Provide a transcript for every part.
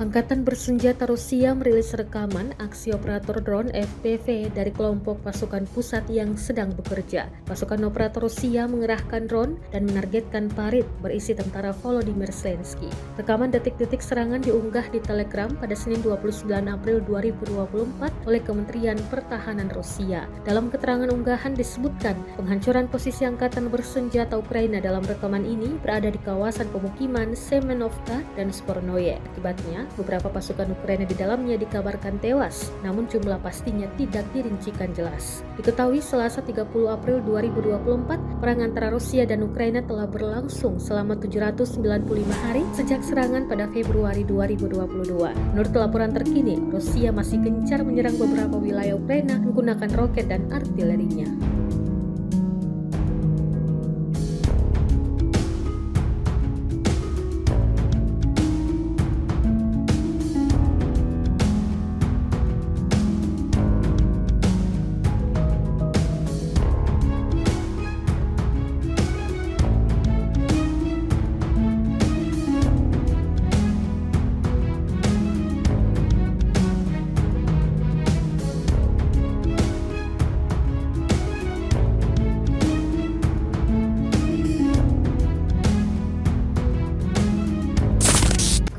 Angkatan Bersenjata Rusia merilis rekaman aksi operator drone FPV dari kelompok pasukan pusat yang sedang bekerja. Pasukan operator Rusia mengerahkan drone dan menargetkan parit berisi tentara Volodymyr Zelensky. Rekaman detik-detik serangan diunggah di Telegram pada Senin 29 April 2024 oleh Kementerian Pertahanan Rusia. Dalam keterangan unggahan disebutkan, penghancuran posisi Angkatan Bersenjata Ukraina dalam rekaman ini berada di kawasan pemukiman Semenovka dan Spornoye. Akibatnya, beberapa pasukan Ukraina di dalamnya dikabarkan tewas, namun jumlah pastinya tidak dirincikan jelas. Diketahui Selasa 30 April 2024, perang antara Rusia dan Ukraina telah berlangsung selama 795 hari sejak serangan pada Februari 2022. Menurut laporan terkini, Rusia masih gencar menyerang beberapa wilayah Ukraina menggunakan roket dan artilerinya.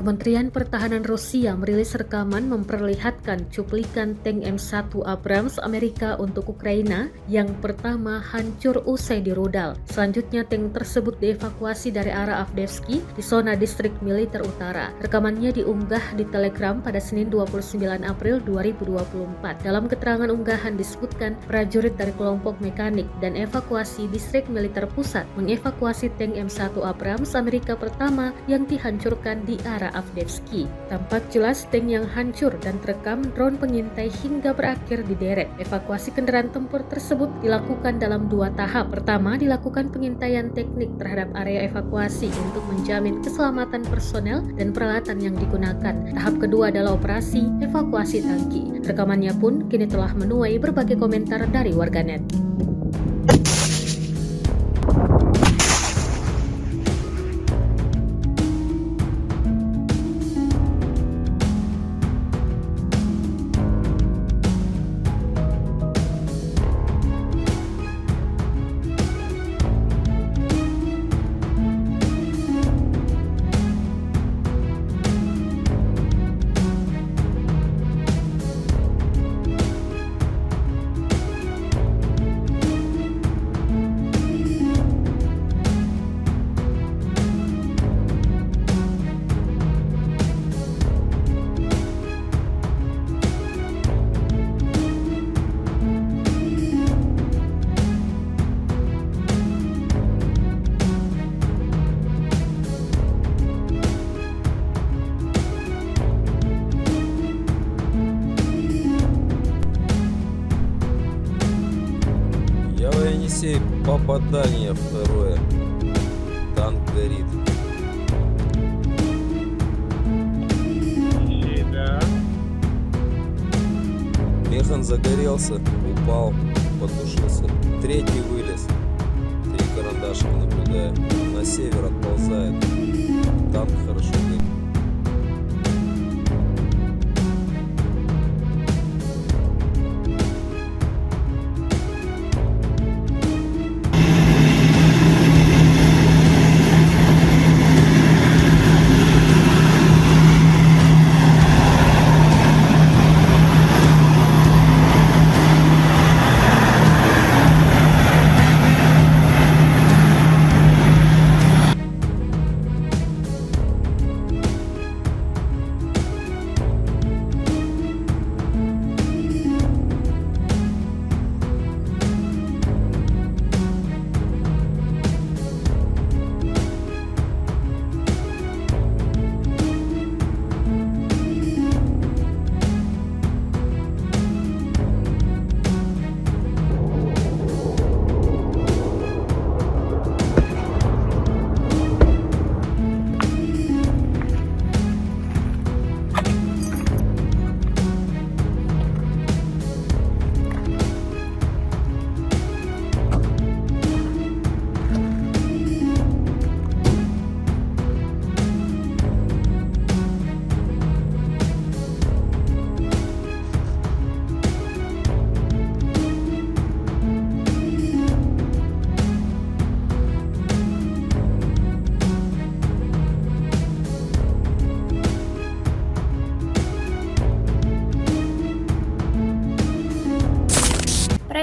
Kementerian Pertahanan Rusia merilis rekaman memperlihatkan cuplikan tank M1 Abrams Amerika untuk Ukraina yang pertama hancur usai dirudal. Selanjutnya tank tersebut dievakuasi dari arah Avdiivsky di zona distrik militer utara. Rekamannya diunggah di Telegram pada Senin 29 April 2024. Dalam keterangan unggahan disebutkan prajurit dari kelompok mekanik dan evakuasi distrik militer pusat mengevakuasi tank M1 Abrams Amerika pertama yang dihancurkan di arah Avdiivsky. Tampak jelas tank yang hancur dan terekam drone pengintai hingga berakhir dideret. Evakuasi kendaraan tempur tersebut dilakukan dalam dua tahap. Pertama, dilakukan pengintaian teknik terhadap area evakuasi untuk menjamin keselamatan personel dan peralatan yang digunakan. Tahap kedua adalah operasi evakuasi tangki. Rekamannya pun kini telah menuai berbagai komentar dari warganet. Енисей, попадание второе. Танк горит. Да. Механ загорелся, упал, потушился. Третий вылез. 3 карандашика наблюдаю. На север отползает. Танк хорошо горит.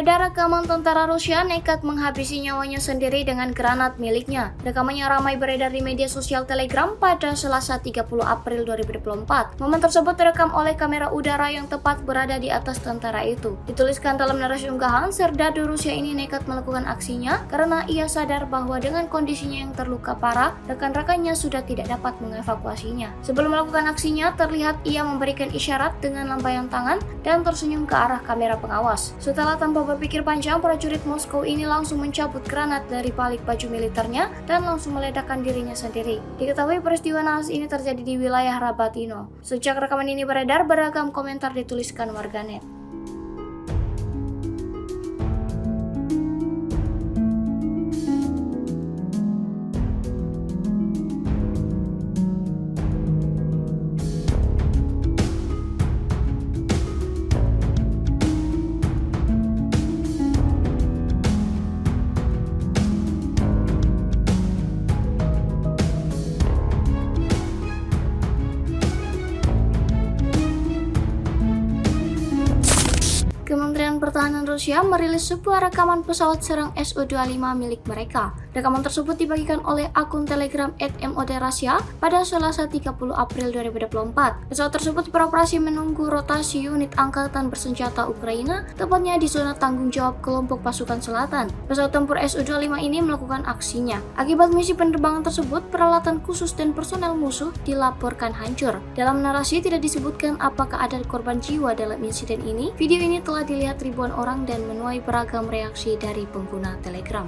Beredar rekaman tentara Rusia nekat menghabisi nyawanya sendiri dengan granat miliknya. Rekamannya ramai beredar di media sosial Telegram pada Selasa 30 April 2024. Momen tersebut direkam oleh kamera udara yang tepat berada di atas tentara itu. Dituliskan dalam narasi unggahan, serdadu Rusia ini nekat melakukan aksinya karena ia sadar bahwa dengan kondisinya yang terluka parah, rekan-rekannya sudah tidak dapat mengevakuasinya. Sebelum melakukan aksinya, terlihat ia memberikan isyarat dengan lambaian tangan dan tersenyum ke arah kamera pengawas. Setelah tanpa berpikir panjang, prajurit Moskow ini langsung mencabut granat dari balik baju militernya dan langsung meledakkan dirinya sendiri. Diketahui peristiwa naas ini terjadi di wilayah Rabatino. Sejak rekaman ini beredar, beragam komentar dituliskan warganet. Kementerian Pertahanan Rusia merilis sebuah rekaman pesawat serang Su-25 milik mereka. Rekaman tersebut dibagikan oleh akun Telegram @moderasia pada Selasa 30 April 2024. Pesawat tersebut beroperasi menunggu rotasi unit angkatan bersenjata Ukraina, tepatnya di zona tanggung jawab kelompok pasukan selatan. Pesawat tempur Su-25 ini melakukan aksinya. Akibat misi penerbangan tersebut, peralatan khusus dan personel musuh dilaporkan hancur. Dalam narasi tidak disebutkan apakah ada korban jiwa dalam insiden ini. Video ini telah dilihat ribuan orang dan menuai beragam reaksi dari pengguna Telegram.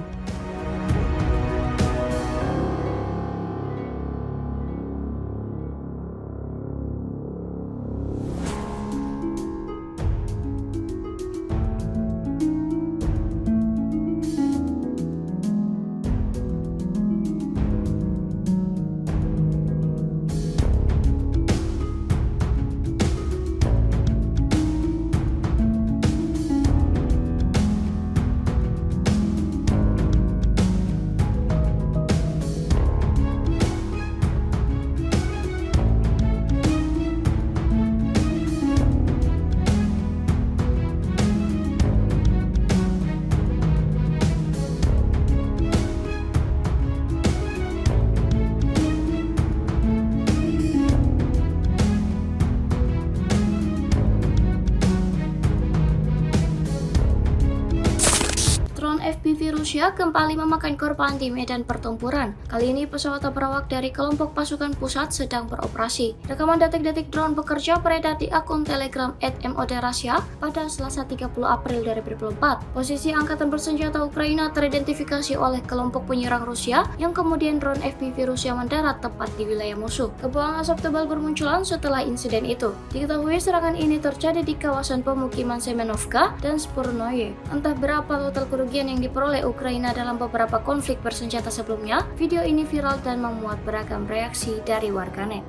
FPV Rusia kembali memakan korban di medan pertempuran. Kali ini pesawat berawak dari kelompok pasukan pusat sedang beroperasi. Rekaman detik-detik drone bekerja beredar di akun Telegram @moderasia pada Selasa 30 April 2024. Posisi angkatan bersenjata Ukraina teridentifikasi oleh kelompok penyerang Rusia yang kemudian drone FPV Rusia mendarat tepat di wilayah musuh. Kepulan asap tebal bermunculan setelah insiden itu. Diketahui serangan ini terjadi di kawasan pemukiman Semenovka dan Spurnoye. Entah berapa total kerugian yang diperoleh Ukraina dalam beberapa konflik bersenjata sebelumnya, video ini viral dan memuat beragam reaksi dari warganet.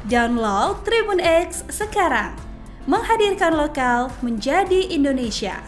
Download Tribun X sekarang, menghadirkan lokal menjadi Indonesia.